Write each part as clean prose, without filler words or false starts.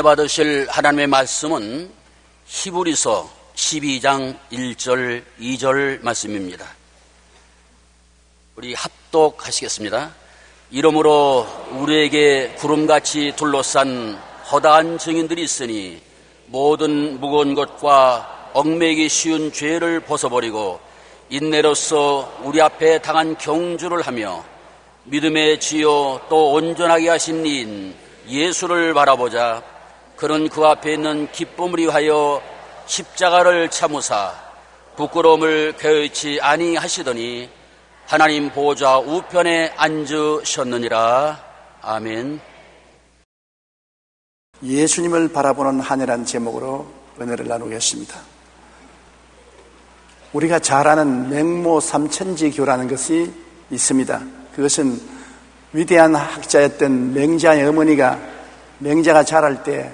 받으실 하나님의 말씀은 히브리서 12장 1절 2절 말씀입니다. 우리 합독하시겠습니다. 이러므로 우리에게 구름같이 둘러싼 허다한 증인들이 있으니 모든 무거운 것과 얽매이기 쉬운 죄를 벗어버리고 인내로써 우리 앞에 당한 경주를 하며 믿음의 지요 또 온전하게 하신 이인 예수를 바라보자. 그는 그 앞에 있는 기쁨을 위하여 십자가를 참으사 부끄러움을 개의치 아니하시더니 하나님 보좌 우편에 앉으셨느니라. 아멘. 예수님을 바라보는 한 해라는 제목으로 은혜를 나누겠습니다. 우리가 잘 아는 맹모 삼천지교라는 것이 있습니다. 그것은 위대한 학자였던 맹자의 어머니가 맹자가 자랄 때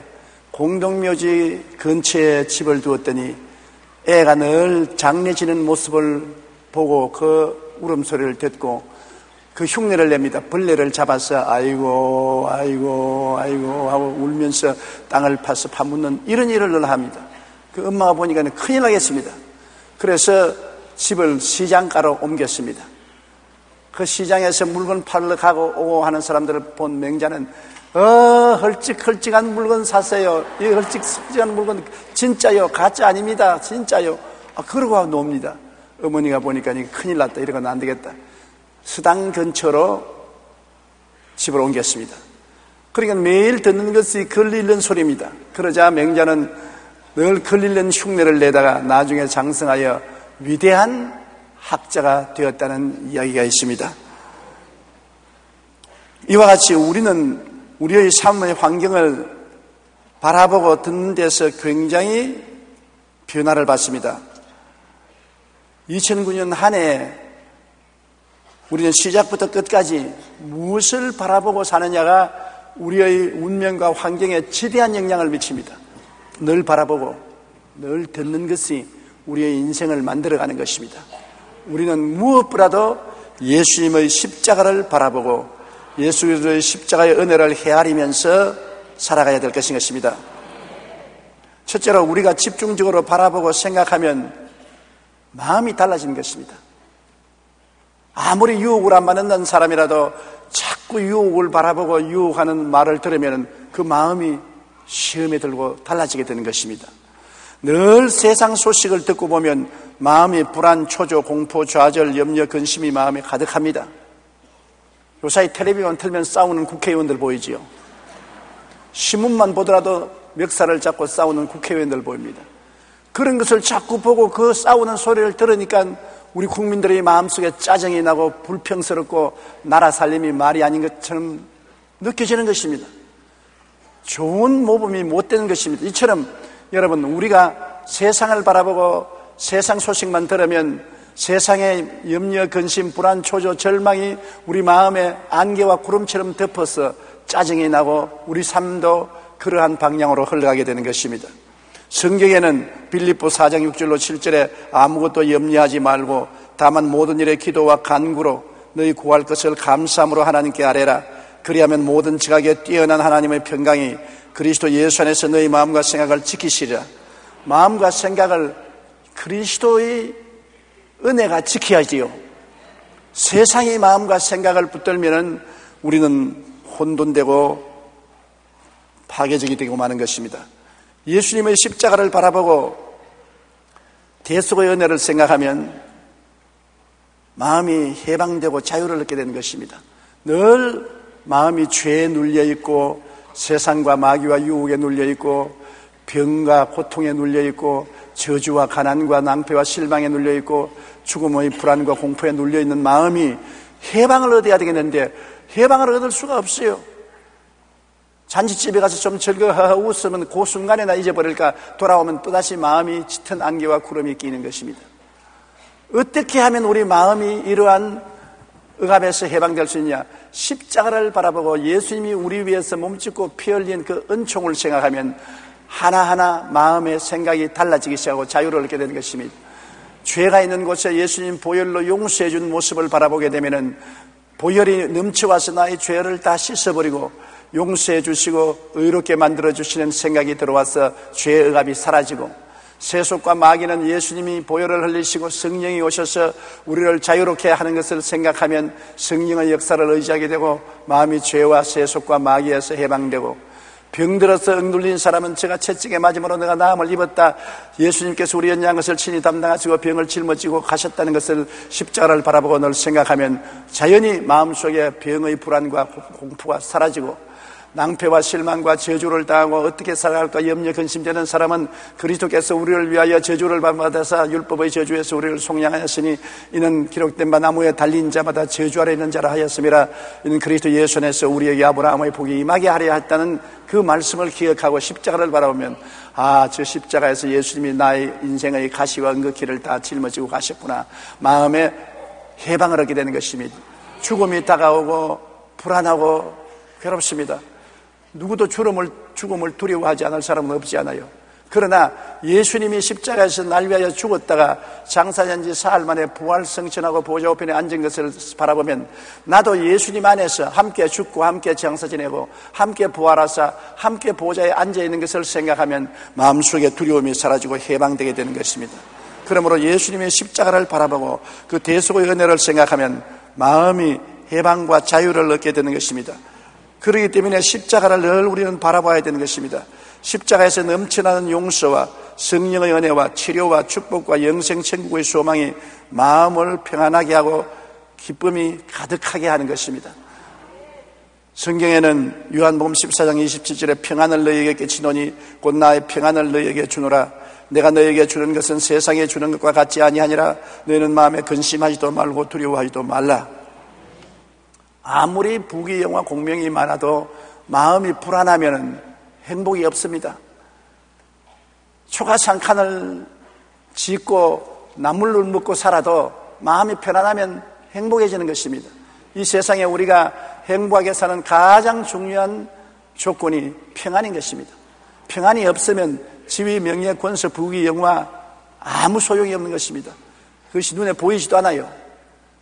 공동묘지 근처에 집을 두었더니 애가 늘 장례 지는 모습을 보고 그 울음소리를 듣고 그 흉내를 냅니다. 벌레를 잡아서 아이고 아이고 아이고 하고 울면서 땅을 파서 파묻는 이런 일을 늘 합니다. 그 엄마가 보니까 큰일 나겠습니다. 그래서 집을 시장가로 옮겼습니다. 그 시장에서 물건 팔러 가고 오고 하는 사람들을 본 맹자는 헐찍헐찍한 물건 사세요. 이 헐찍헐찍한 물건 진짜요? 가짜 아닙니다. 진짜요? 그러고 놉니다. 어머니가 보니까 큰일 났다. 이러고는 안 되겠다. 수당 근처로 집을 옮겼습니다. 그러니까 매일 듣는 것이 걸리는 소리입니다. 그러자 맹자는 늘 걸리는 흉내를 내다가 나중에 장성하여 위대한 학자가 되었다는 이야기가 있습니다. 이와 같이 우리는 우리의 삶의 환경을 바라보고 듣는 데서 굉장히 변화를 받습니다. 2009년 한 해 우리는 시작부터 끝까지 무엇을 바라보고 사느냐가 우리의 운명과 환경에 지대한 영향을 미칩니다. 늘 바라보고 늘 듣는 것이 우리의 인생을 만들어가는 것입니다. 우리는 무엇보다도 예수님의 십자가를 바라보고 예수 그리스도의 십자가의 은혜를 헤아리면서 살아가야 될 것인 것입니다. 첫째로 우리가 집중적으로 바라보고 생각하면 마음이 달라지는 것입니다. 아무리 유혹을 안 받는 사람이라도 자꾸 유혹을 바라보고 유혹하는 말을 들으면 그 마음이 시험에 들고 달라지게 되는 것입니다. 늘 세상 소식을 듣고 보면 마음이 불안, 초조, 공포, 좌절, 염려, 근심이 마음에 가득합니다. 요사이 텔레비전 틀면 싸우는 국회의원들 보이지요. 신문만 보더라도 멱살을 잡고 싸우는 국회의원들 보입니다. 그런 것을 자꾸 보고 그 싸우는 소리를 들으니까 우리 국민들의 마음속에 짜증이 나고 불평스럽고 나라 살림이 말이 아닌 것처럼 느껴지는 것입니다. 좋은 모범이 못 되는 것입니다. 이처럼 여러분, 우리가 세상을 바라보고 세상 소식만 들으면 세상의 염려, 근심, 불안, 초조, 절망이 우리 마음에 안개와 구름처럼 덮어서 짜증이 나고 우리 삶도 그러한 방향으로 흘러가게 되는 것입니다. 성경에는 빌립보 4장 6절로 7절에 아무것도 염려하지 말고 다만 모든 일에 기도와 간구로 너희 구할 것을 감사함으로 하나님께 아뢰라. 그리하면 모든 지각에 뛰어난 하나님의 평강이 그리스도 예수 안에서 너희 마음과 생각을 지키시리라. 마음과 생각을 그리스도의 은혜가 지켜야지요. 세상의 마음과 생각을 붙들면 우리는 혼돈되고 파괴적이 되고 마는 것입니다. 예수님의 십자가를 바라보고 대속의 은혜를 생각하면 마음이 해방되고 자유를 얻게 되는 것입니다. 늘 마음이 죄에 눌려있고 세상과 마귀와 유혹에 눌려있고 병과 고통에 눌려있고 저주와 가난과 낭패와 실망에 눌려있고 죽음의 불안과 공포에 눌려있는 마음이 해방을 얻어야 되겠는데 해방을 얻을 수가 없어요. 잔치집에 가서 좀 즐거워 웃으면 그 순간에나 잊어버릴까 돌아오면 또다시 마음이 짙은 안개와 구름이 끼는 것입니다. 어떻게 하면 우리 마음이 이러한 억압에서 해방될 수 있냐? 십자가를 바라보고 예수님이 우리 위해서 몸짓고 피 흘린 그 은총을 생각하면 하나하나 마음의 생각이 달라지기 시작하고 자유를 얻게 되는 것입니다. 죄가 있는 곳에 예수님 보혈로 용서해 준 모습을 바라보게 되면 보혈이 넘쳐와서 나의 죄를 다 씻어버리고 용서해 주시고 의롭게 만들어 주시는 생각이 들어와서 죄의 억압이 사라지고, 세속과 마귀는 예수님이 보혈을 흘리시고 성령이 오셔서 우리를 자유롭게 하는 것을 생각하면 성령의 역사를 의지하게 되고 마음이 죄와 세속과 마귀에서 해방되고, 병들어서 억눌린 사람은 제가 채찍에 맞음으로 내가 나음을 입었다, 예수님께서 우리 연약한 것을 친히 담당하시고 병을 짊어지고 가셨다는 것을 십자가를 바라보고 늘 생각하면 자연히 마음속에 병의 불안과 공포가 사라지고, 낭패와 실망과 저주를 당하고 어떻게 살아갈까 염려 근심되는 사람은 그리스도께서 우리를 위하여 저주를 받아서 율법의 저주에서 우리를 속량하였으니 이는 기록된 바 나무에 달린 자마다 저주 아래 있는 자라 하였음이라. 이는 그리스도 예수 안에서 우리에게 아브라함의 복이 임하게 하려 했다는 그 말씀을 기억하고 십자가를 바라보면, 아, 저 십자가에서 예수님이 나의 인생의 가시와 은극기를 다 짊어지고 가셨구나. 마음에 해방을 얻게 되는 것입니다. 죽음이 다가오고 불안하고 괴롭습니다. 누구도 죽음을 두려워하지 않을 사람은 없지 않아요. 그러나 예수님이 십자가에서 날 위하여 죽었다가 장사된 지 사흘 만에 부활 성천하고 보좌 우편에 앉은 것을 바라보면, 나도 예수님 안에서 함께 죽고 함께 장사 지내고 함께 부활하사 함께 보좌에 앉아있는 것을 생각하면 마음속에 두려움이 사라지고 해방되게 되는 것입니다. 그러므로 예수님의 십자가를 바라보고 그 대속의 은혜를 생각하면 마음이 해방과 자유를 얻게 되는 것입니다. 그렇기 때문에 십자가를 늘 우리는 바라봐야 되는 것입니다. 십자가에서 넘쳐나는 용서와 성령의 은혜와 치료와 축복과 영생 천국의 소망이 마음을 평안하게 하고 기쁨이 가득하게 하는 것입니다. 성경에는 요한복음 14장 27절에 평안을 너희에게 끼치노니 곧 나의 평안을 너희에게 주노라. 내가 너희에게 주는 것은 세상에 주는 것과 같지 아니하니라. 너희는 마음에 근심하지도 말고 두려워하지도 말라. 아무리 부귀영화 공명이 많아도 마음이 불안하면 행복이 없습니다. 초가상칸을 짓고 나물을 먹고 살아도 마음이 편안하면 행복해지는 것입니다. 이 세상에 우리가 행복하게 사는 가장 중요한 조건이 평안인 것입니다. 평안이 없으면 지위, 명예, 권세, 부귀, 영화 아무 소용이 없는 것입니다. 그것이 눈에 보이지도 않아요.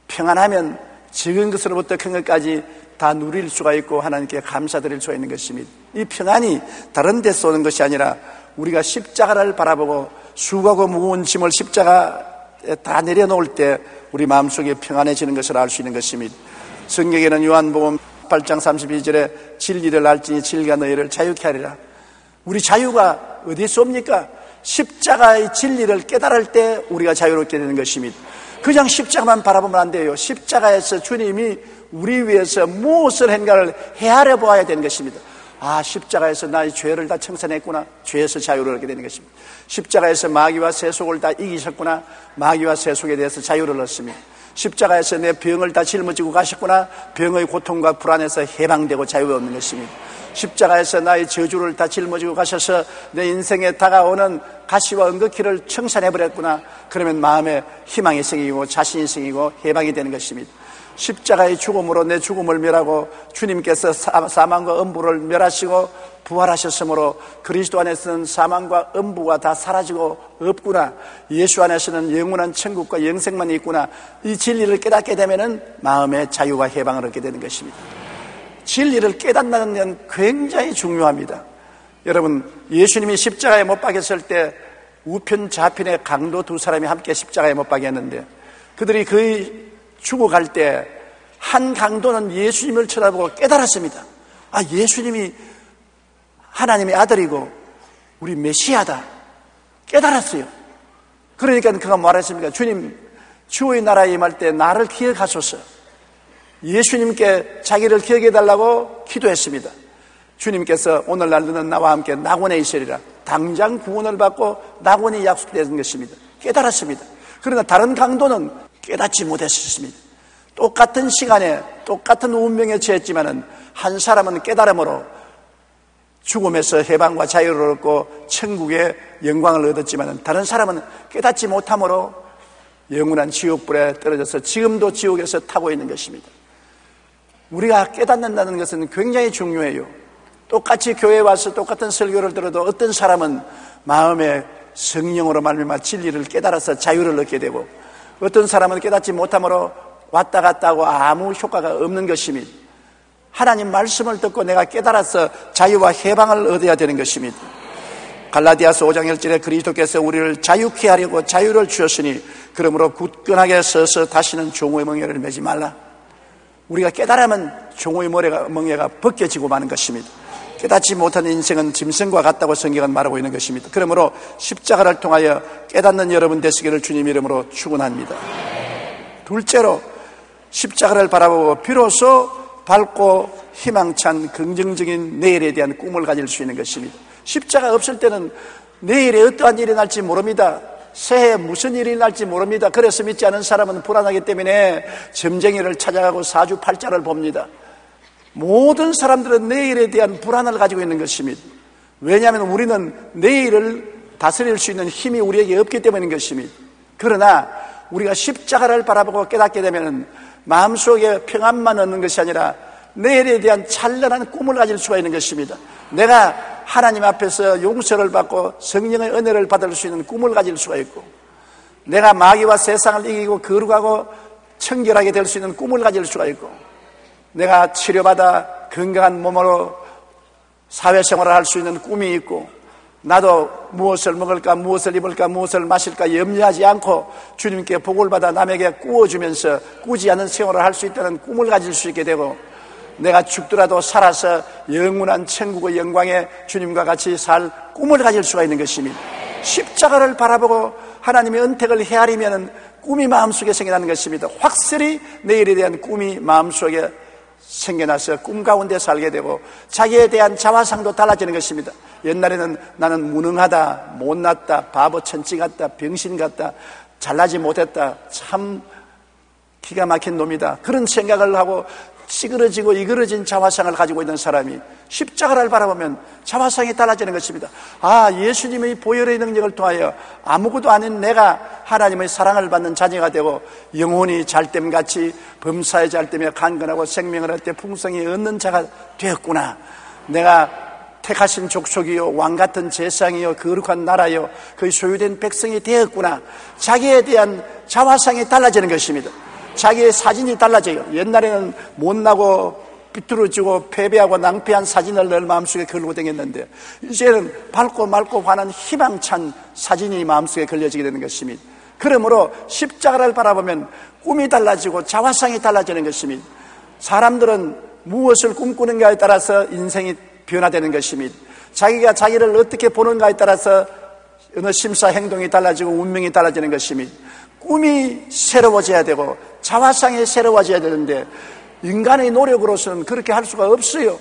평안하면 적은 것으로부터 큰 것까지 다 누릴 수가 있고 하나님께 감사드릴 수가 있는 것입니다. 이 평안이 다른 데서 오는 것이 아니라 우리가 십자가를 바라보고 수고하고 무거운 짐을 십자가에 다 내려놓을 때 우리 마음속에 평안해지는 것을 알 수 있는 것입니다. 성경에는 요한복음 8장 32절에 진리를 알지니 진리가 너희를 자유케 하리라. 우리 자유가 어디서 옵니까? 십자가의 진리를 깨달을 때 우리가 자유롭게 되는 것입니다. 그냥 십자가만 바라보면 안 돼요. 십자가에서 주님이 우리 위해서 무엇을 했는가를 헤아려 보아야 되는 것입니다. 아, 십자가에서 나의 죄를 다 청산했구나. 죄에서 자유를 얻게 되는 것입니다. 십자가에서 마귀와 세속을 다 이기셨구나. 마귀와 세속에 대해서 자유를 얻습니다. 십자가에서 내 병을 다 짊어지고 가셨구나. 병의 고통과 불안에서 해방되고 자유를 얻는 것입니다. 십자가에서 나의 저주를 다 짊어지고 가셔서 내 인생에 다가오는 가시와 은극기를 청산해버렸구나. 그러면 마음에 희망이 생기고 자신이 생기고 해방이 되는 것입니다. 십자가의 죽음으로 내 죽음을 멸하고 주님께서 사망과 음부를 멸하시고 부활하셨으므로 그리스도 안에서는 사망과 음부가 다 사라지고 없구나. 예수 안에서는 영원한 천국과 영생만 있구나. 이 진리를 깨닫게 되면 마음의 자유와 해방을 얻게 되는 것입니다. 진리를 깨닫는 건 굉장히 중요합니다. 여러분, 예수님이 십자가에 못 박혔을 때 우편 좌편의 강도 두 사람이 함께 십자가에 못 박혔는데, 그들이 거의 죽어갈 때 한 강도는 예수님을 쳐다보고 깨달았습니다. 아, 예수님이 하나님의 아들이고 우리 메시아다. 깨달았어요. 그러니까 그가 말했습니다. 주님, 주의 나라에 임할 때 나를 기억하소서. 예수님께 자기를 기억해달라고 기도했습니다. 주님께서 오늘날 너는 나와 함께 낙원에 있으리라. 당장 구원을 받고 낙원이 약속되는 것입니다. 깨달았습니다. 그러나 다른 강도는 깨닫지 못했습니다. 똑같은 시간에 똑같은 운명에 처했지만은 한 사람은 깨달음으로 죽음에서 해방과 자유를 얻고 천국의 영광을 얻었지만은 다른 사람은 깨닫지 못함으로 영원한 지옥불에 떨어져서 지금도 지옥에서 타고 있는 것입니다. 우리가 깨닫는다는 것은 굉장히 중요해요. 똑같이 교회에 와서 똑같은 설교를 들어도 어떤 사람은 마음에 성령으로 말미암아 진리를 깨달아서 자유를 얻게 되고, 어떤 사람은 깨닫지 못함으로 왔다 갔다 하고 아무 효과가 없는 것입니다. 하나님 말씀을 듣고 내가 깨달아서 자유와 해방을 얻어야 되는 것입니다. 갈라디아서 5장 1절에 그리스도께서 우리를 자유케 하려고 자유를 주셨으니 그러므로 굳건하게 서서 다시는 종의 멍에를 매지 말라. 우리가 깨달으면 종의 멍에가 벗겨지고 마는 것입니다. 깨닫지 못한 인생은 짐승과 같다고 성경은 말하고 있는 것입니다. 그러므로 십자가를 통하여 깨닫는 여러분 되시기를 주님 이름으로 축원합니다. 둘째로 십자가를 바라보고 비로소 밝고 희망찬 긍정적인 내일에 대한 꿈을 가질 수 있는 것입니다. 십자가 없을 때는 내일에 어떠한 일이 날지 모릅니다. 새해 무슨 일이 날지 모릅니다. 그래서 믿지 않은 사람은 불안하기 때문에 점쟁이를 찾아가고 사주팔자를 봅니다. 모든 사람들은 내일에 대한 불안을 가지고 있는 것입니다. 왜냐하면 우리는 내일을 다스릴 수 있는 힘이 우리에게 없기 때문인 것입니다. 그러나 우리가 십자가를 바라보고 깨닫게 되면 마음속에 평안만 얻는 것이 아니라 내일에 대한 찬란한 꿈을 가질 수가 있는 것입니다. 내가 하나님 앞에서 용서를 받고 성령의 은혜를 받을 수 있는 꿈을 가질 수가 있고, 내가 마귀와 세상을 이기고 거룩하고 청결하게 될 수 있는 꿈을 가질 수가 있고, 내가 치료받아 건강한 몸으로 사회생활을 할 수 있는 꿈이 있고, 나도 무엇을 먹을까, 무엇을 입을까, 무엇을 마실까 염려하지 않고 주님께 복을 받아 남에게 꾸어주면서 꾸지 않은 생활을 할 수 있다는 꿈을 가질 수 있게 되고, 내가 죽더라도 살아서 영원한 천국의 영광에 주님과 같이 살 꿈을 가질 수가 있는 것입니다. 십자가를 바라보고 하나님의 은택을 헤아리면 꿈이 마음속에 생겨나는 것입니다. 확실히 내일에 대한 꿈이 마음속에 생겨나서 꿈 가운데 살게 되고 자기에 대한 자화상도 달라지는 것입니다. 옛날에는 나는 무능하다, 못났다, 바보 천치 같다, 병신 같다, 잘나지 못했다, 참 기가 막힌 놈이다, 그런 생각을 하고 찌그러지고 이그러진 자화상을 가지고 있는 사람이 십자가를 바라보면 자화상이 달라지는 것입니다. 아, 예수님의 보혈의 능력을 통하여 아무것도 아닌 내가 하나님의 사랑을 받는 자녀가 되고 영혼이 잘됨같이 범사에 잘되며 강건하고 생명을 할 때 풍성히 얻는 자가 되었구나. 내가 택하신 족속이요 왕같은 제상이요 거룩한 나라요 그의 소유된 백성이 되었구나. 자기에 대한 자화상이 달라지는 것입니다. 자기의 사진이 달라져요. 옛날에는 못나고 비뚤어지고 패배하고 낭패한 사진을 늘 마음속에 걸고 다녔는데 이제는 밝고 맑고 환한 희망찬 사진이 마음속에 걸려지게 되는 것입니다. 그러므로 십자가를 바라보면 꿈이 달라지고 자화상이 달라지는 것입니다. 사람들은 무엇을 꿈꾸는가에 따라서 인생이 변화되는 것입니다. 자기가 자기를 어떻게 보는가에 따라서 어느 심사 행동이 달라지고 운명이 달라지는 것입니다. 꿈이 새로워져야 되고 자화상이 새로워져야 되는데 인간의 노력으로서는 그렇게 할 수가 없어요.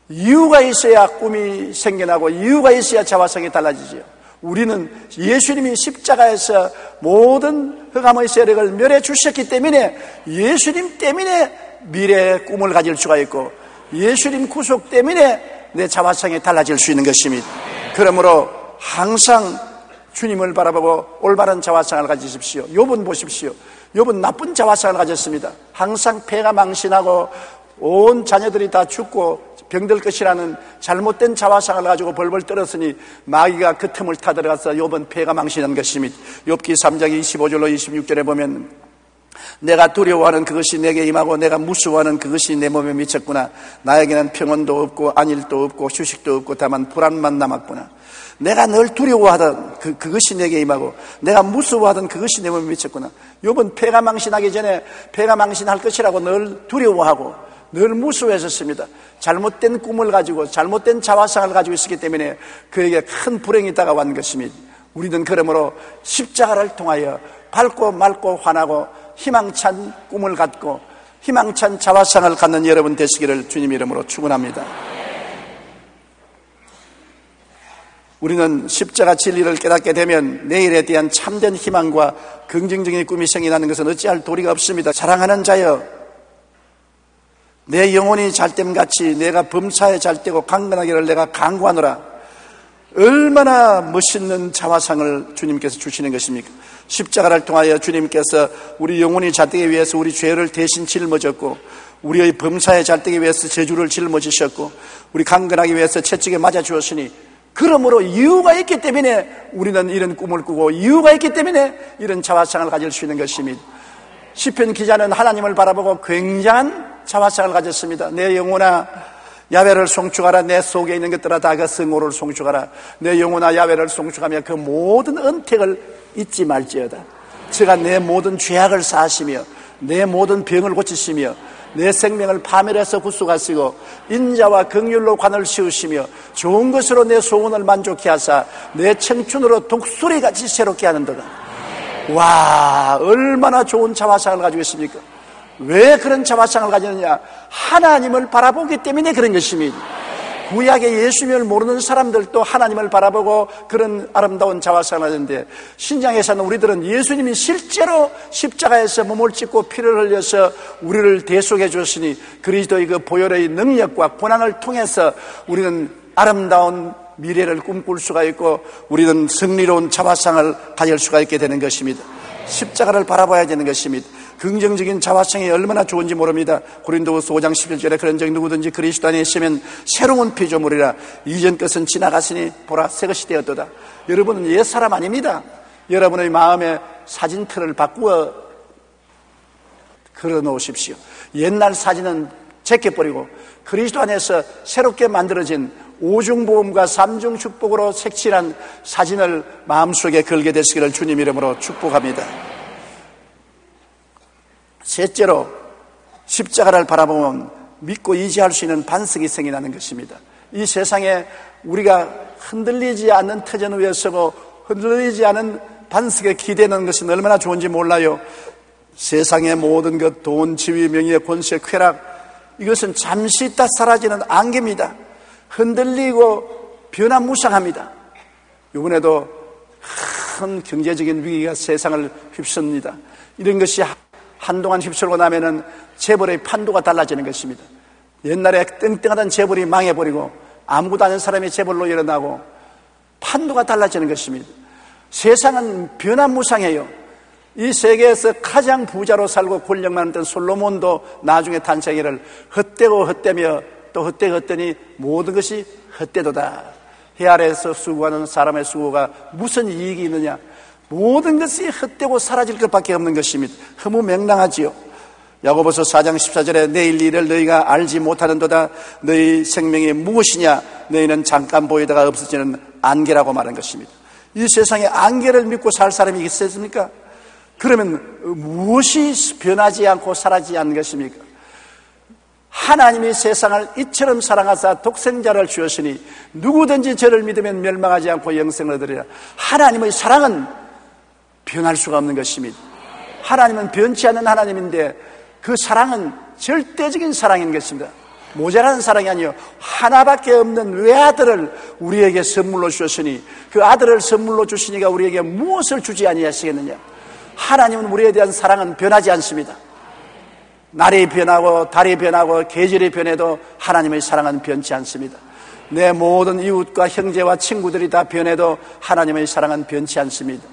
이유가 있어야 꿈이 생겨나고 이유가 있어야 자화상이 달라지죠. 우리는 예수님이 십자가에서 모든 흑암의 세력을 멸해 주셨기 때문에 예수님 때문에 미래의 꿈을 가질 수가 있고 예수님 구속 때문에 내 자화상이 달라질 수 있는 것입니다. 그러므로 항상 주님을 바라보고 올바른 자화상을 가지십시오. 욥은 보십시오. 욥은 나쁜 자화상을 가졌습니다. 항상 폐가 망신하고 온 자녀들이 다 죽고 병들 것이라는 잘못된 자화상을 가지고 벌벌 떨었으니 마귀가 그 틈을 타들어가서 욥은 폐가 망신한 것입니다. 욥기 3장 25절로 26절에 보면 내가 두려워하는 그것이 내게 임하고 내가 무서워하는 그것이 내 몸에 미쳤구나. 나에게는 평온도 없고 안일도 없고 휴식도 없고 다만 불안만 남았구나. 내가 늘 두려워하던 그것이 내게 임하고 내가 무서워하던 그것이 내 몸에 미쳤구나. 욥은 폐가 망신하기 전에 폐가 망신할 것이라고 늘 두려워하고 늘 무서워했었습니다. 잘못된 꿈을 가지고 잘못된 자화상을 가지고 있었기 때문에 그에게 큰 불행이 다가온 것입니다. 우리는 그러므로 십자가를 통하여 밝고 맑고 환하고 희망찬 꿈을 갖고 희망찬 자화상을 갖는 여러분 되시기를 주님 이름으로 축원합니다. 우리는 십자가 진리를 깨닫게 되면 내일에 대한 참된 희망과 긍정적인 꿈이 생겨나는 것은 어찌할 도리가 없습니다. 사랑하는 자여, 내 영혼이 잘됨같이 내가 범사에 잘되고 강건하기를 내가 간구하노라. 얼마나 멋있는 자화상을 주님께서 주시는 것입니까? 십자가를 통하여 주님께서 우리 영혼이 잘되기 위해서 우리 죄를 대신 짊어졌고 우리의 범사에 잘되기 위해서 저주를 짊어지셨고 우리 강건하기 위해서 채찍에 맞아 주었으니 그러므로 이유가 있기 때문에 우리는 이런 꿈을 꾸고 이유가 있기 때문에 이런 자화상을 가질 수 있는 것입니다. 시편 기자는 하나님을 바라보고 굉장한 자화상을 가졌습니다. 내 영혼아 야훼를 송축하라. 내 속에 있는 것들아 다 그 성호를 송축하라. 내 영혼아 야훼를 송축하며 그 모든 은택을 잊지 말지어다. 제가 내 모든 죄악을 사하시며 내 모든 병을 고치시며 내 생명을 파멸해서 구속하시고 인자와 긍휼로 관을 씌우시며 좋은 것으로 내 소원을 만족케 하사 내 청춘으로 독수리같이 새롭게 하는도다. 와, 얼마나 좋은 자화상을 가지고 있습니까? 왜 그런 자화상을 가지느냐? 하나님을 바라보기 때문에 그런 것입니다. 구약의 예수님을 모르는 사람들도 하나님을 바라보고 그런 아름다운 자화상을 하는데, 신약에서는 우리들은 예수님이 실제로 십자가에서 몸을 찢고 피를 흘려서 우리를 대속해 주셨으니 그리스도의 그 보혈의 능력과 고난을 통해서 우리는 아름다운 미래를 꿈꿀 수가 있고 우리는 승리로운 자화상을 가질 수가 있게 되는 것입니다. 십자가를 바라봐야 되는 것입니다. 긍정적인 자화상이 얼마나 좋은지 모릅니다. 고린도후서 5장 11절에 그런즉 누구든지 그리스도 안에 있으면 새로운 피조물이라 이전 것은 지나갔으니 보라 새 것이 되었도다. 여러분은 옛사람 아닙니다. 여러분의 마음에 사진틀을 바꾸어 걸어놓으십시오. 옛날 사진은 제껴버리고 그리스도 안에서 새롭게 만들어진 오중보험과 삼중축복으로 색칠한 사진을 마음속에 걸게 되시기를 주님 이름으로 축복합니다. 셋째로, 십자가를 바라보면 믿고 의지할 수 있는 반석이 생겨나는 것입니다. 이 세상에 우리가 흔들리지 않는 터전 위에 서고 흔들리지 않은 반석에 기대는 것이 얼마나 좋은지 몰라요. 세상의 모든 것, 돈, 지위, 명예, 권세, 쾌락, 이것은 잠시 있다 사라지는 안개입니다. 흔들리고 변화무쌍합니다. 이번에도 큰 경제적인 위기가 세상을 휩습니다. 이런 것이 한동안 휩쓸고 나면은 재벌의 판도가 달라지는 것입니다. 옛날에 땡땡하던 재벌이 망해버리고 아무것도 아닌 사람이 재벌로 일어나고 판도가 달라지는 것입니다. 세상은 변화무쌍해요. 이 세계에서 가장 부자로 살고 권력 많았던 솔로몬도 나중에 탄생이를 헛되고 헛되며 또 헛되니 모든 것이 헛되도다. 해 아래에서 수고하는 사람의 수고가 무슨 이익이 있느냐? 모든 것이 헛되고 사라질 것밖에 없는 것입니다. 허무맹랑하지요. 야고보서 4장 14절에 내일 일을 너희가 알지 못하는도다. 너희 생명이 무엇이냐? 너희는 잠깐 보이다가 없어지는 안개라고 말한 것입니다. 이 세상에 안개를 믿고 살 사람이 있었습니까? 그러면 무엇이 변하지 않고 사라지지 않는 것입니까? 하나님이 세상을 이처럼 사랑하사 독생자를 주었으니 누구든지 저를 믿으면 멸망하지 않고 영생을 얻으리라. 하나님의 사랑은 변할 수가 없는 것입니다. 하나님은 변치 않는 하나님인데 그 사랑은 절대적인 사랑인 것입니다. 모자라는 사랑이 아니요 하나밖에 없는 외아들을 우리에게 선물로 주셨으니 그 아들을 선물로 주시니까 우리에게 무엇을 주지 아니하시겠느냐. 하나님은 우리에 대한 사랑은 변하지 않습니다. 날이 변하고 달이 변하고 계절이 변해도 하나님의 사랑은 변치 않습니다. 내 모든 이웃과 형제와 친구들이 다 변해도 하나님의 사랑은 변치 않습니다.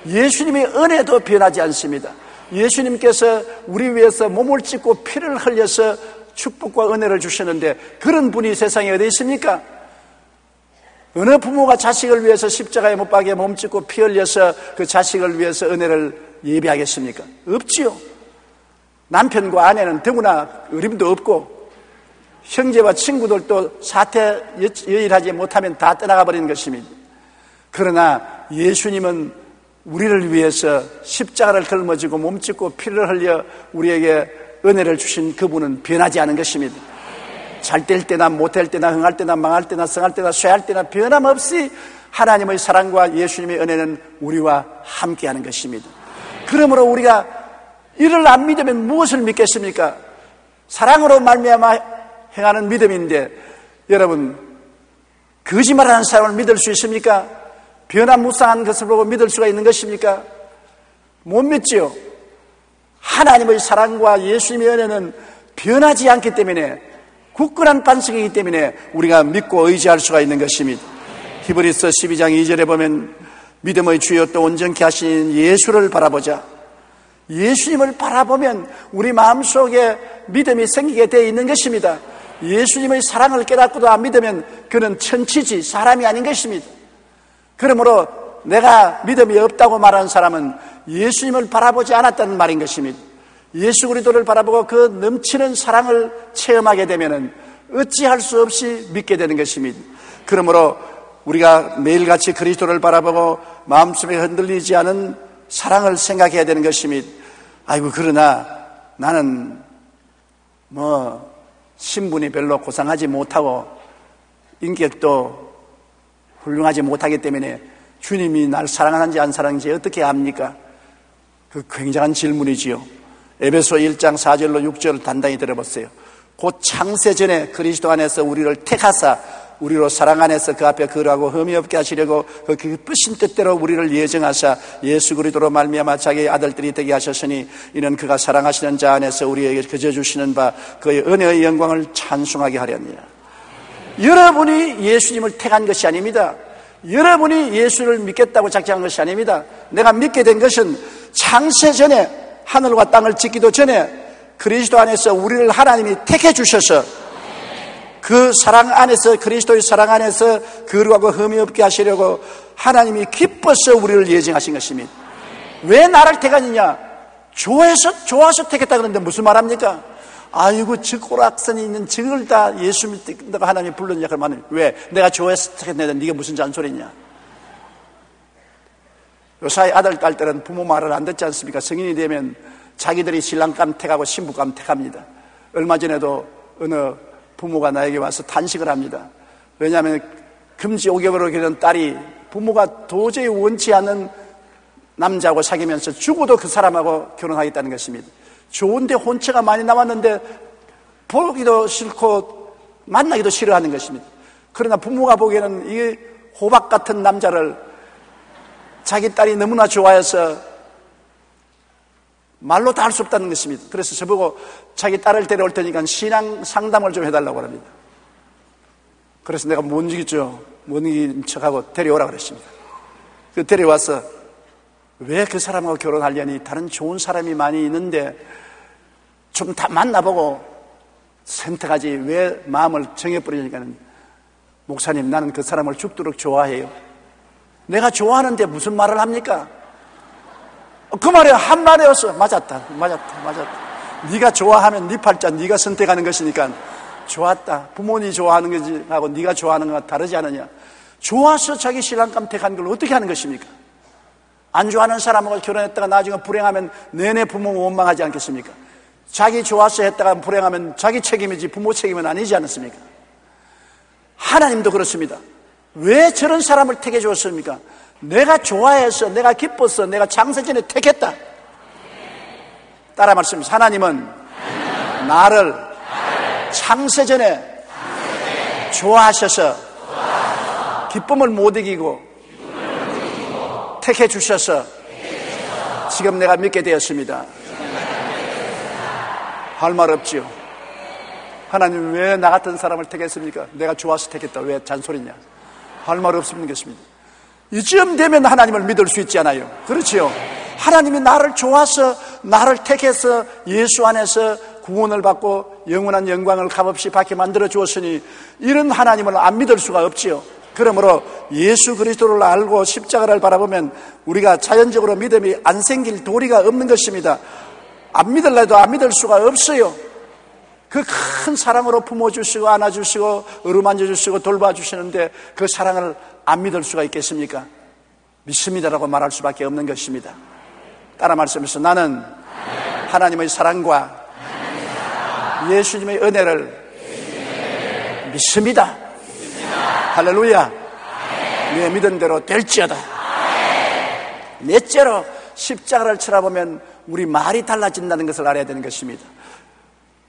예수님의 은혜도 변하지 않습니다. 예수님께서 우리 위해서 몸을 찢고 피를 흘려서 축복과 은혜를 주셨는데 그런 분이 세상에 어디 있습니까? 어느 부모가 자식을 위해서 십자가에 못 박여 몸 찢고 피 흘려서 그 자식을 위해서 은혜를 예비하겠습니까? 없지요. 남편과 아내는 더구나 어림도 없고 형제와 친구들도 사태 여일하지 못하면 다 떠나가 버리는 것입니다. 그러나 예수님은 우리를 위해서 십자가를 걸머지고 몸짓고 피를 흘려 우리에게 은혜를 주신 그분은 변하지 않은 것입니다. 잘 될 때나 못될 때나 흥할 때나 망할 때나 성할 때나 쇠할 때나 변함없이 하나님의 사랑과 예수님의 은혜는 우리와 함께하는 것입니다. 그러므로 우리가 이를 안 믿으면 무엇을 믿겠습니까? 사랑으로 말미암아 행하는 믿음인데 여러분 거짓말하는 사람을 믿을 수 있습니까? 변화무쌍한 것을 보고 믿을 수가 있는 것입니까? 못 믿지요. 하나님의 사랑과 예수님의 은혜는 변하지 않기 때문에 굳건한 반석이기 때문에 우리가 믿고 의지할 수가 있는 것입니다. 히브리서 12장 2절에 보면 믿음의 주여 또 온전케 하신 예수를 바라보자. 예수님을 바라보면 우리 마음속에 믿음이 생기게 되어 있는 것입니다. 예수님의 사랑을 깨닫고도 안 믿으면 그는 천치지 사람이 아닌 것입니다. 그러므로 내가 믿음이 없다고 말하는 사람은 예수님을 바라보지 않았다는 말인 것입니다. 예수 그리스도를 바라보고 그 넘치는 사랑을 체험하게 되면은 어찌할 수 없이 믿게 되는 것입니다. 그러므로 우리가 매일같이 그리스도를 바라보고 마음속에 흔들리지 않은 사랑을 생각해야 되는 것입니다. 아이고, 그러나 나는 신분이 별로 고상하지 못하고 인격도 훌륭하지 못하기 때문에 주님이 날 사랑하는지 안 사랑하는지 어떻게 압니까? 그 굉장한 질문이지요. 에베소 1장 4절로 6절을 단단히 들어보세요. 곧 창세 전에 그리스도 안에서 우리를 택하사 우리로 사랑 안에서 그 앞에 거룩하고 흠이 없게 하시려고 그 기쁘신 뜻대로 우리를 예정하사 예수 그리스도로 말미암아 자기의 아들들이 되게 하셨으니 이는 그가 사랑하시는 자 안에서 우리에게 거저 주시는 바 그의 은혜의 영광을 찬송하게 하려니라. 여러분이 예수님을 택한 것이 아닙니다. 여러분이 예수를 믿겠다고 작정한 것이 아닙니다. 내가 믿게 된 것은 창세 전에, 하늘과 땅을 짓기도 전에 그리스도 안에서 우리를 하나님이 택해 주셔서 그 사랑 안에서, 그리스도의 사랑 안에서 거룩하고 흠이 없게 하시려고 하나님이 기뻐서 우리를 예정하신 것입니다. 왜 나를 택하느냐? 좋아서 택했다 그러는데 무슨 말합니까? 아이고, 저 꼬락선이 있는 저걸 다 예수 믿다고 하나님이 불렀냐? 그러면 왜? 내가 좋아해서 택했는데 네가 무슨 잔소리냐? 요사이 아들, 딸들은 부모 말을 안 듣지 않습니까? 성인이 되면 자기들이 신랑감 택하고 신부감 택합니다. 얼마 전에도 어느 부모가 나에게 와서 탄식을 합니다. 왜냐하면 금지 5개월로 기른 딸이 부모가 도저히 원치 않는 남자하고 사귀면서 죽어도 그 사람하고 결혼하겠다는 것입니다. 좋은데 혼처가 많이 남았는데 보기도 싫고 만나기도 싫어하는 것입니다. 그러나 부모가 보기에는 이 호박 같은 남자를 자기 딸이 너무나 좋아해서 말로 다 할 수 없다는 것입니다. 그래서 저보고 자기 딸을 데려올 테니까 신앙 상담을 좀 해달라고 합니다. 그래서 내가 못 이기죠. 못 이긴 척하고 데려오라고 그랬습니다. 그 데려와서 왜 그 사람하고 결혼하려니? 다른 좋은 사람이 많이 있는데 좀 다 만나보고 선택하지 왜 마음을 정해버리니까는, 목사님, 나는 그 사람을 죽도록 좋아해요. 내가 좋아하는데 무슨 말을 합니까? 그 말이 한 말이었어. 맞았다. 네가 좋아하면 네 팔자 네가 선택하는 것이니까 좋았다. 부모님이 좋아하는 거지 하고 네가 좋아하는 거가 다르지 않느냐? 좋아서 자기 신랑감 택한 걸 어떻게 하는 것입니까? 안 좋아하는 사람하고 결혼했다가 나중에 불행하면 내내 부모 원망하지 않겠습니까? 자기 좋아서 했다가 불행하면 자기 책임이지 부모 책임은 아니지 않습니까? 하나님도 그렇습니다. 왜 저런 사람을 택해 주었습니까? 내가 좋아해서, 내가 기뻐서, 내가 창세 전에 택했다. 따라 말씀입니다. 하나님은 나를 창세 전에 좋아하셔서 기쁨을 못 이기고 택해 주셔서 지금 내가 믿게 되었습니다. 할 말 없지요. 하나님 왜 나 같은 사람을 택했습니까? 내가 좋아서 택했다. 왜 잔소리냐? 할 말 없는 것입니다. 이쯤 되면 하나님을 믿을 수 있잖아요. 그렇지요. 하나님이 나를 좋아서 나를 택해서 예수 안에서 구원을 받고 영원한 영광을 값없이 받게 만들어 주었으니 이런 하나님을 안 믿을 수가 없지요. 그러므로 예수 그리스도를 알고 십자가를 바라보면 우리가 자연적으로 믿음이 안 생길 도리가 없는 것입니다. 안 믿을래도 안 믿을 수가 없어요. 그 큰 사랑으로 품어주시고 안아주시고 어루만져주시고 돌봐주시는데 그 사랑을 안 믿을 수가 있겠습니까? 믿습니다라고 말할 수밖에 없는 것입니다. 따라 말씀해서 나는 하나님의 사랑과 예수님의 은혜를 믿습니다. 할렐루야. 내 믿은 대로 될지어다. 넷째로 십자가를 쳐다보면 우리 말이 달라진다는 것을 알아야 되는 것입니다.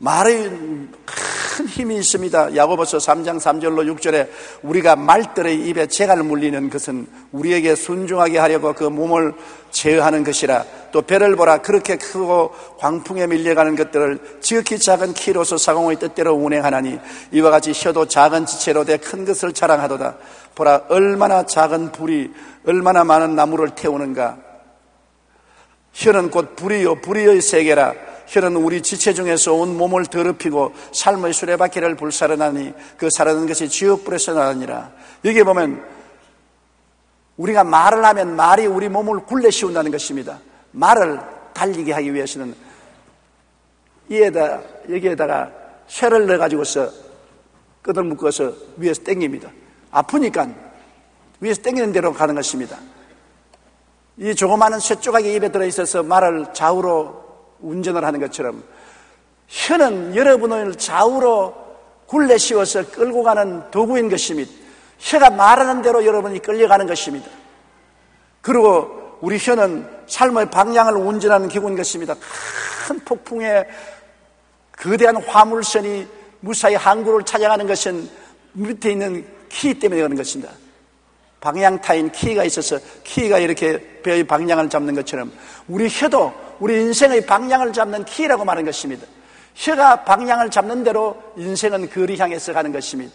말에 큰 힘이 있습니다. 야고보서 3장 3절로 6절에 우리가 말들의 입에 재갈을 물리는 것은 우리에게 순종하게 하려고 그 몸을 제어하는 것이라. 또 배를 보라. 그렇게 크고 광풍에 밀려가는 것들을 지극히 작은 키로서 사공의 뜻대로 운행하나니 이와 같이 혀도 작은 지체로 돼 큰 것을 자랑하도다. 보라, 얼마나 작은 불이 얼마나 많은 나무를 태우는가. 혀는 곧 불이요 불의의 세계라. 혀는 우리 지체 중에서 온 몸을 더럽히고 삶의 수레바퀴를 불사르나니 그 사르는 것이 지옥불에서 나느니라. 여기 보면 우리가 말을 하면 말이 우리 몸을 굴레 씌운다는 것입니다. 말을 달리게 하기 위해서는 여기에다가 쇠를 넣어가지고서 끈을 묶어서 위에서 당깁니다. 아프니까 위에서 당기는 대로 가는 것입니다. 이 조그마한 쇠 조각이 입에 들어있어서 말을 좌우로 운전을 하는 것처럼 혀는 여러분을 좌우로 굴레 씌워서 끌고 가는 도구인 것입니다. 혀가 말하는 대로 여러분이 끌려가는 것입니다. 그리고 우리 혀는 삶의 방향을 운전하는 기구인 것입니다. 큰 폭풍에 거대한 화물선이 무사히 항구를 찾아가는 것은 밑에 있는 키 때문에 그런 것입니다. 방향타인 키가 있어서 키가 이렇게 배의 방향을 잡는 것처럼 우리 혀도 우리 인생의 방향을 잡는 키라고 말하는 것입니다. 혀가 방향을 잡는 대로 인생은 그리 향해서 가는 것입니다.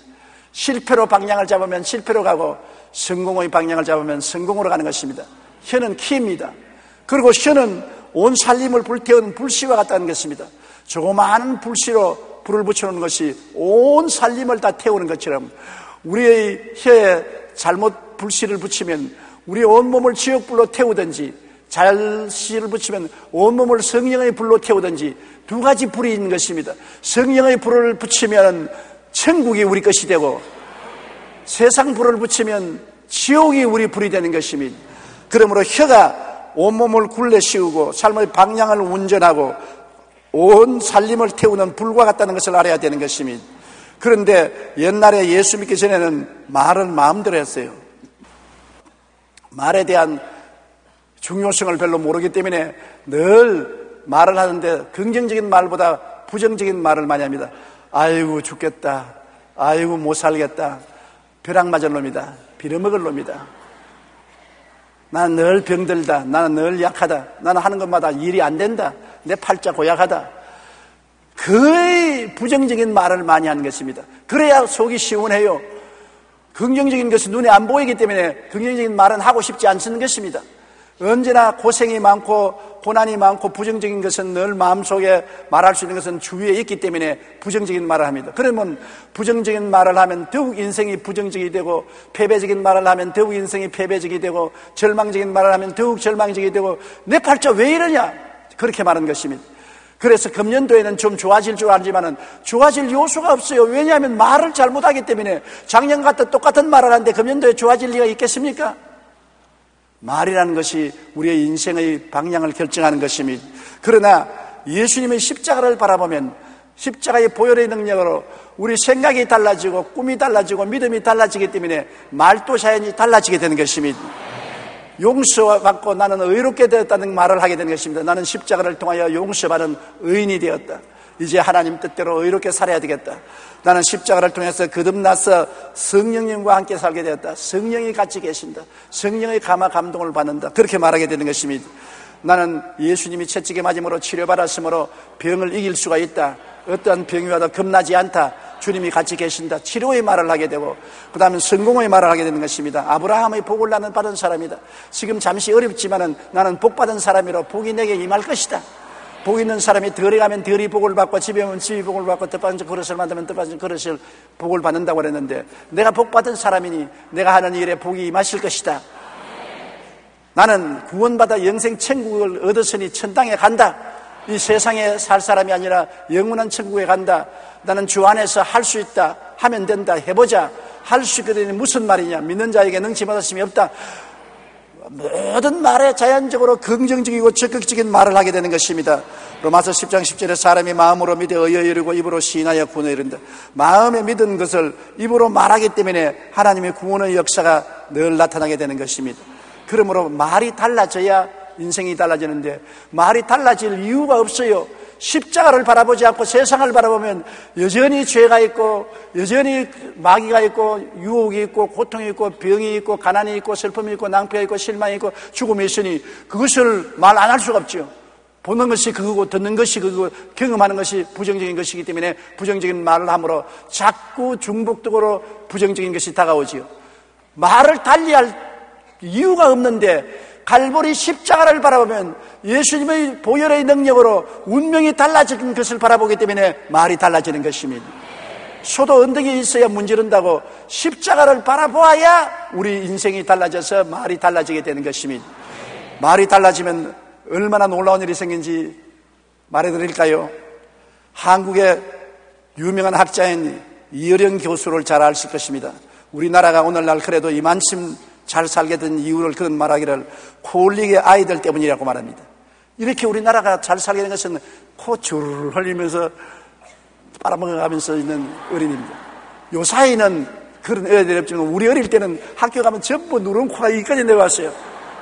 실패로 방향을 잡으면 실패로 가고 성공의 방향을 잡으면 성공으로 가는 것입니다. 혀는 키입니다. 그리고 혀는 온 살림을 불태운 불씨와 같다는 것입니다. 조그마한 불씨로 불을 붙여놓는 것이 온 살림을 다 태우는 것처럼 우리의 혀에 잘못 불씨를 붙이면 우리 온몸을 지옥불로 태우든지 잘 씨를 붙이면 온몸을 성령의 불로 태우든지 두 가지 불이 있는 것입니다. 성령의 불을 붙이면 천국이 우리 것이 되고 세상 불을 붙이면 지옥이 우리 불이 되는 것입니다. 그러므로 혀가 온몸을 굴레 씌우고 삶의 방향을 운전하고 온 살림을 태우는 불과 같다는 것을 알아야 되는 것입니다. 그런데 옛날에 예수 믿기 전에는 말을 마음대로 했어요. 말에 대한 중요성을 별로 모르기 때문에 늘 말을 하는데 긍정적인 말보다 부정적인 말을 많이 합니다. 아이고 죽겠다, 아이고 못 살겠다, 벼락 맞을 놈이다, 빌어먹을 놈이다, 나는 늘 병들다, 나는 늘 약하다, 나는 하는 것마다 일이 안 된다, 내 팔자 고약하다. 거의 부정적인 말을 많이 하는 것입니다. 그래야 속이 시원해요. 긍정적인 것이 눈에 안 보이기 때문에 긍정적인 말은 하고 싶지 않는 것입니다. 언제나 고생이 많고 고난이 많고 부정적인 것은 늘 마음속에 말할 수 있는 것은 주위에 있기 때문에 부정적인 말을 합니다. 그러면 부정적인 말을 하면 더욱 인생이 부정적이 되고 패배적인 말을 하면 더욱 인생이 패배적이 되고 절망적인 말을 하면 더욱 절망적이 되고 내 팔자 왜 이러냐 그렇게 말하는 것입니다. 그래서 금년도에는 좀 좋아질 줄 알지만은 좋아질 요소가 없어요. 왜냐하면 말을 잘못하기 때문에 작년 같은 똑같은 말을 하는데 금년도에 좋아질 리가 있겠습니까? 말이라는 것이 우리의 인생의 방향을 결정하는 것입니다. 그러나 예수님의 십자가를 바라보면 십자가의 보혈의 능력으로 우리 생각이 달라지고 꿈이 달라지고 믿음이 달라지기 때문에 말도 자연히 달라지게 되는 것입니다. 용서받고 나는 의롭게 되었다는 말을 하게 되는 것입니다. 나는 십자가를 통하여 용서받은 의인이 되었다. 이제 하나님 뜻대로 의롭게 살아야 되겠다. 나는 십자가를 통해서 거듭나서 성령님과 함께 살게 되었다. 성령이 같이 계신다. 성령의 감화 감동을 받는다. 그렇게 말하게 되는 것입니다. 나는 예수님이 채찍에 맞음으로 치료받았으므로 병을 이길 수가 있다. 어떠한 병이 와도 겁나지 않다. 주님이 같이 계신다. 치료의 말을 하게 되고 그 다음에 성공의 말을 하게 되는 것입니다. 아브라함의 복을 나는 받은 사람이다. 지금 잠시 어렵지만은 나는 복 받은 사람이라 복이 내게 임할 것이다. 복 있는 사람이 덜에 가면 덜이 복을 받고 집에 오면 집이 복을 받고 뜻받은 그릇을 만들면 뜻받은 그릇을 복을 받는다고 그랬는데 내가 복 받은 사람이니 내가 하는 일에 복이 임하실 것이다. 나는 구원받아 영생 천국을 얻었으니 천당에 간다. 이 세상에 살 사람이 아니라 영원한 천국에 간다. 나는 주 안에서 할 수 있다. 하면 된다. 해보자. 할 수 있거든. 무슨 말이냐. 믿는 자에게 능치받았음이 없다. 모든 말에 자연적으로 긍정적이고 적극적인 말을 하게 되는 것입니다. 로마서 10장 10절에 사람이 마음으로 믿어 의에 이르고 입으로 시인하여 구원에 이른다. 마음에 믿은 것을 입으로 말하기 때문에 하나님의 구원의 역사가 늘 나타나게 되는 것입니다. 그러므로 말이 달라져야 인생이 달라지는데 말이 달라질 이유가 없어요. 십자가를 바라보지 않고 세상을 바라보면 여전히 죄가 있고 여전히 마귀가 있고 유혹이 있고 고통이 있고 병이 있고 가난이 있고 슬픔이 있고 낭패가 있고 실망이 있고 죽음이 있으니 그것을 말 안 할 수가 없죠. 보는 것이 그거고 듣는 것이 그거고 경험하는 것이 부정적인 것이기 때문에 부정적인 말을 함으로 자꾸 중복적으로 부정적인 것이 다가오지요. 말을 달리할 이유가 없는데 갈보리 십자가를 바라보면 예수님의 보혈의 능력으로 운명이 달라지는 것을 바라보기 때문에 말이 달라지는 것입니다. 소도 언덕이 있어야 문지른다고 십자가를 바라보아야 우리 인생이 달라져서 말이 달라지게 되는 것입니다. 말이 달라지면 얼마나 놀라운 일이 생긴지 말해드릴까요? 한국의 유명한 학자인 이어령 교수를 잘 아실 것입니다. 우리나라가 오늘날 그래도 이만큼 잘 살게 된 이유를 그런 말하기를 콜릭의 아이들 때문이라고 말합니다. 이렇게 우리나라가 잘 살게 된 것은 코 줄 흘리면서 빨아먹어가면서 있는 어린이입니다. 요 사이는 그런 애들이 없지만 우리 어릴 때는 학교 가면 전부 누런 코가 여기까지 내려왔어요.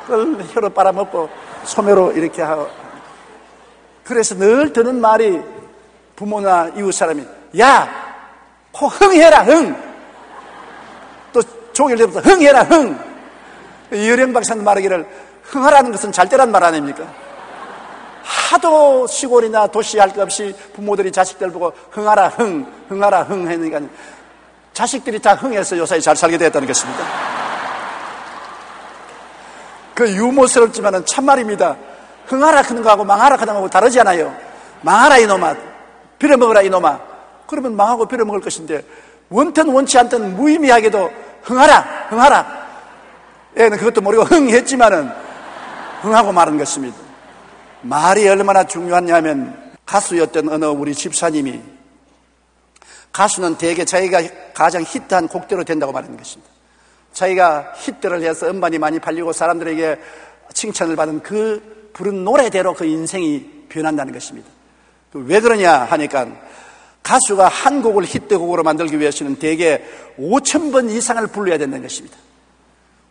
그걸 혀로 빨아먹고 소매로 이렇게 하고. 그래서 늘 듣는 말이 부모나 이웃 사람이 야, 코 흥해라 흥. 또 종일 때부터 흥해라 흥. 이어령 박사님 말하기를 흥하라는 것은 잘 때란 말 아닙니까? 하도 시골이나 도시 할 것 없이 부모들이 자식들 보고 흥하라 흥, 흥하라 흥 하니까 자식들이 다 흥해서 요사이 잘 살게 되었다는 것입니다. 그 유머스럽지만은 참말입니다. 흥하라 하는 거하고 망하라 하는 거하고 다르지 않아요. 망하라 이놈아, 빌어먹어라 이놈아. 그러면 망하고 빌어먹을 것인데 원튼 원치 않든 무의미하게도 흥하라 흥하라. 애는 그것도 모르고 흥했지만은 흥하고 마는 것입니다. 말이 얼마나 중요하냐 하면 가수였던 어느 우리 집사님이 가수는 대개 자기가 가장 히트한 곡대로 된다고 말하는 것입니다. 자기가 히트를 해서 음반이 많이 팔리고 사람들에게 칭찬을 받은 그 부른 노래대로 그 인생이 변한다는 것입니다. 왜 그러냐 하니까 가수가 한 곡을 히트곡으로 만들기 위해서는 대개 5,000번 이상을 불러야 된다는 것입니다.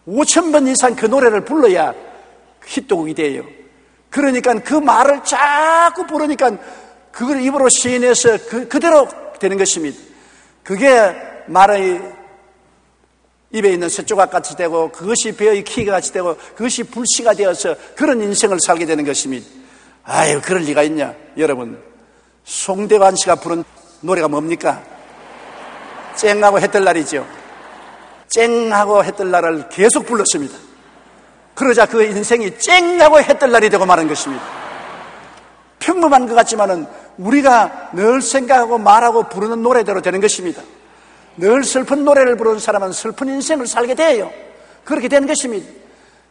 5,000번 이상 그 노래를 불러야 히트곡이 돼요. 그러니까 그 말을 자꾸 부르니까 그걸 입으로 시인해서 그대로 되는 것입니다. 그게 말의 입에 있는 쇠조각 같이 되고 그것이 벼의 키가 같이 되고 그것이 불씨가 되어서 그런 인생을 살게 되는 것입니다. 아유, 그럴 리가 있냐. 여러분, 송대관 씨가 부른 노래가 뭡니까? 쨍하고 해뜰날이죠. 쨍하고 해뜰날을 계속 불렀습니다. 그러자 그 인생이 쨍하고 해뜰날이 되고 마는 것입니다. 평범한 것 같지만은 우리가 늘 생각하고 말하고 부르는 노래대로 되는 것입니다. 늘 슬픈 노래를 부르는 사람은 슬픈 인생을 살게 돼요. 그렇게 되는 것입니다.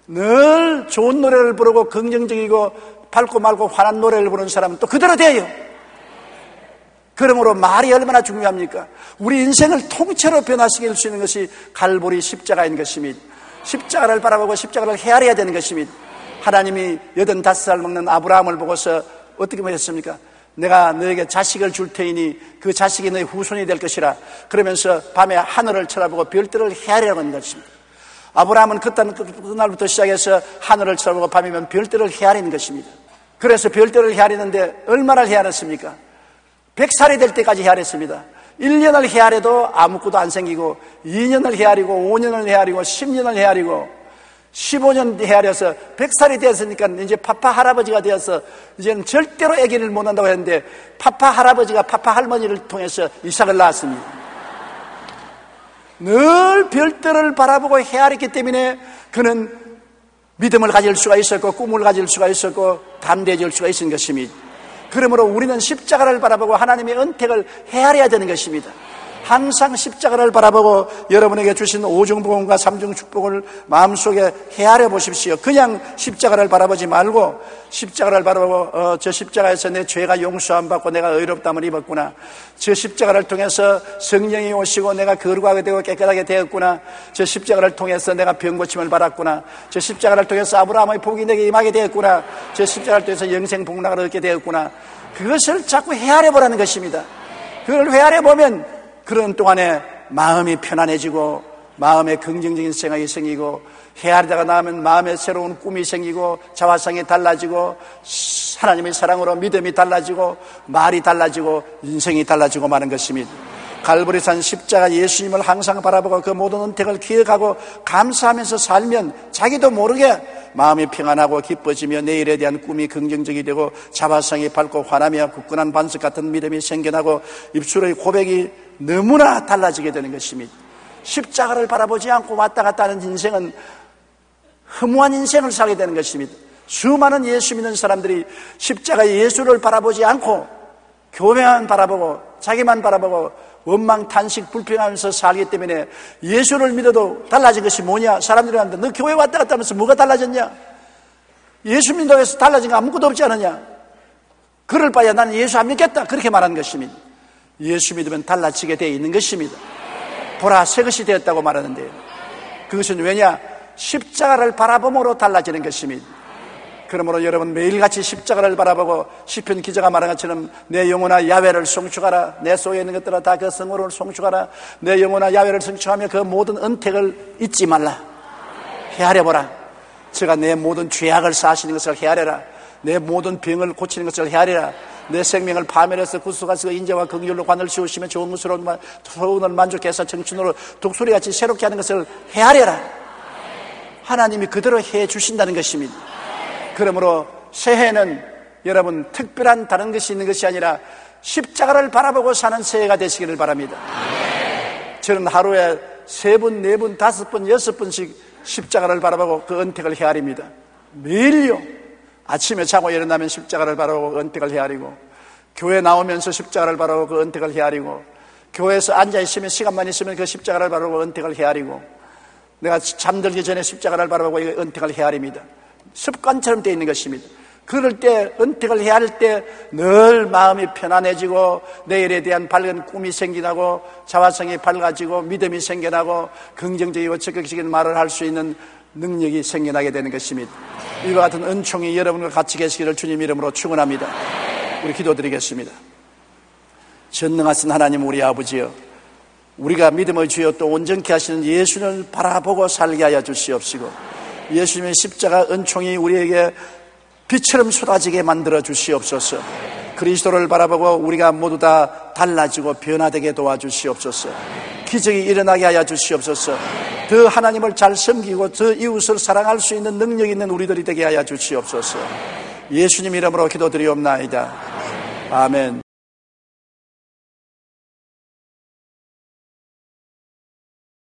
늘 좋은 노래를 부르고 긍정적이고 밝고 맑고 환한 노래를 부르는 사람은 또 그대로 돼요. 그러므로 말이 얼마나 중요합니까? 우리 인생을 통째로 변화시킬 수 있는 것이 갈보리 십자가인 것입니다. 십자가를 바라보고 십자가를 헤아려야 되는 것입니다. 하나님이 85살 먹는 아브라함을 보고서 어떻게 말했습니까? 내가 너에게 자식을 줄 테이니 그 자식이 너의 후손이 될 것이라. 그러면서 밤에 하늘을 쳐다보고 별들을 헤아리라고 하는 것입니다. 아브라함은 그날부터 시작해서 하늘을 쳐다보고 밤이면 별들을 헤아리는 것입니다. 그래서 별들을 헤아리는데 얼마나 헤아렸습니까? 100살이 될 때까지 헤아렸습니다. 1년을 헤아려도 아무것도 안 생기고 2년을 헤아리고 5년을 헤아리고 10년을 헤아리고 15년 헤아려서 100살이 되었으니까 이제 파파 할아버지가 되어서 이제는 절대로 아기를 못 낳는다고 했는데 파파 할아버지가 파파 할머니를 통해서 이삭을 낳았습니다. 늘 별들을 바라보고 헤아렸기 때문에 그는 믿음을 가질 수가 있었고 꿈을 가질 수가 있었고 담대해질 수가 있는 것입니다. 그러므로 우리는 십자가를 바라보고 하나님의 은택을 헤아려야 되는 것입니다. 항상 십자가를 바라보고 여러분에게 주신 오중복음과 삼중축복을 마음속에 헤아려 보십시오. 그냥 십자가를 바라보지 말고 십자가를 바라보고 저 십자가에서 내 죄가 용서함 받고 내가 의롭다함을 입었구나. 저 십자가를 통해서 성령이 오시고 내가 거룩하게 되고 깨끗하게 되었구나. 저 십자가를 통해서 내가 병고침을 받았구나. 저 십자가를 통해서 아브라함의 복이 내게 임하게 되었구나. 저 십자가를 통해서 영생 복락을 얻게 되었구나. 그것을 자꾸 헤아려 보라는 것입니다. 그걸 헤아려 보면 그런 동안에 마음이 편안해지고 마음에 긍정적인 생각이 생기고 헤아리다가 나면 마음에 새로운 꿈이 생기고 자화상이 달라지고 하나님의 사랑으로 믿음이 달라지고 말이 달라지고 인생이 달라지고 마는 것입니다. 갈보리산 십자가 예수님을 항상 바라보고 그 모든 은택을 기억하고 감사하면서 살면 자기도 모르게 마음이 평안하고 기뻐지며 내일에 대한 꿈이 긍정적이 되고 자화상이 밝고 환하며 굳건한 반석 같은 믿음이 생겨나고 입술의 고백이 너무나 달라지게 되는 것입니다. 십자가를 바라보지 않고 왔다 갔다 하는 인생은 허무한 인생을 살게 되는 것입니다. 수많은 예수 믿는 사람들이 십자가 예수를 바라보지 않고 교회만 바라보고 자기만 바라보고 원망, 탄식, 불평하면서 살기 때문에 예수를 믿어도 달라진 것이 뭐냐? 사람들이 하는데 너 교회 왔다 갔다 하면서 뭐가 달라졌냐? 예수 믿는다고 해서 달라진 거 아무것도 없지 않느냐? 그럴 바에 나는 예수 안 믿겠다, 그렇게 말하는 것입니다. 예수 믿으면 달라지게 되어 있는 것입니다. 보라, 새 것이 되었다고 말하는데요, 그것은 왜냐? 십자가를 바라봄으로 달라지는 것입니다. 그러므로 여러분 매일같이 십자가를 바라보고 시편 기자가 말한 것처럼 내 영혼아 야훼를 송축하라. 내 속에 있는 것들아 다 그 성호를 송축하라. 내 영혼아 야훼를 송축하며 그 모든 은택을 잊지 말라. 헤아려보라. 제가 내 모든 죄악을 사하시는 것을 헤아려라. 내 모든 병을 고치는 것을 헤아려라. 내 생명을 파멸해서 구속하시고 인자와 긍휼로 관을 씌우시며 좋은 것으로 소원을 만족해서 청춘으로 독수리같이 새롭게 하는 것을 헤아려라. 하나님이 그대로 해 주신다는 것입니다. 그러므로 새해는 여러분 특별한 다른 것이 있는 것이 아니라 십자가를 바라보고 사는 새해가 되시기를 바랍니다. 저는 하루에 3번, 4번, 5번, 6번씩 십자가를 바라보고 그 은택을 헤아립니다. 매일요. 아침에 자고 일어나면 십자가를 바라보고 은택을 헤아리고, 교회 나오면서 십자가를 바라보고 그 은택을 헤아리고, 교회에서 앉아있으면 시간만 있으면 그 십자가를 바라보고 은택을 헤아리고, 내가 잠들기 전에 십자가를 바라보고 이 은택을 헤아립니다. 습관처럼 되어 있는 것입니다. 그럴 때, 은택을 헤아릴 때 늘 마음이 편안해지고 내일에 대한 밝은 꿈이 생기나고 자화성이 밝아지고 믿음이 생겨나고 긍정적이고 적극적인 말을 할 수 있는 능력이 생겨나게 되는 것입니다. 이와 같은 은총이 여러분과 같이 계시기를 주님 이름으로 축원합니다. 우리 기도드리겠습니다. 전능하신 하나님 우리 아버지여, 우리가 믿음의 주여 또 온전케 하시는 예수를 바라보고 살게 하여 주시옵시고, 예수님의 십자가 은총이 우리에게 빛처럼 쏟아지게 만들어 주시옵소서. 그리스도를 바라보고 우리가 모두 다 달라지고 변화되게 도와주시옵소서. 기적이 일어나게 하여 주시옵소서. 더 하나님을 잘 섬기고 더 이웃을 사랑할 수 있는 능력 있는 우리들이 되게 하여 주시옵소서. 예수님 이름으로 기도드리옵나이다. 아멘.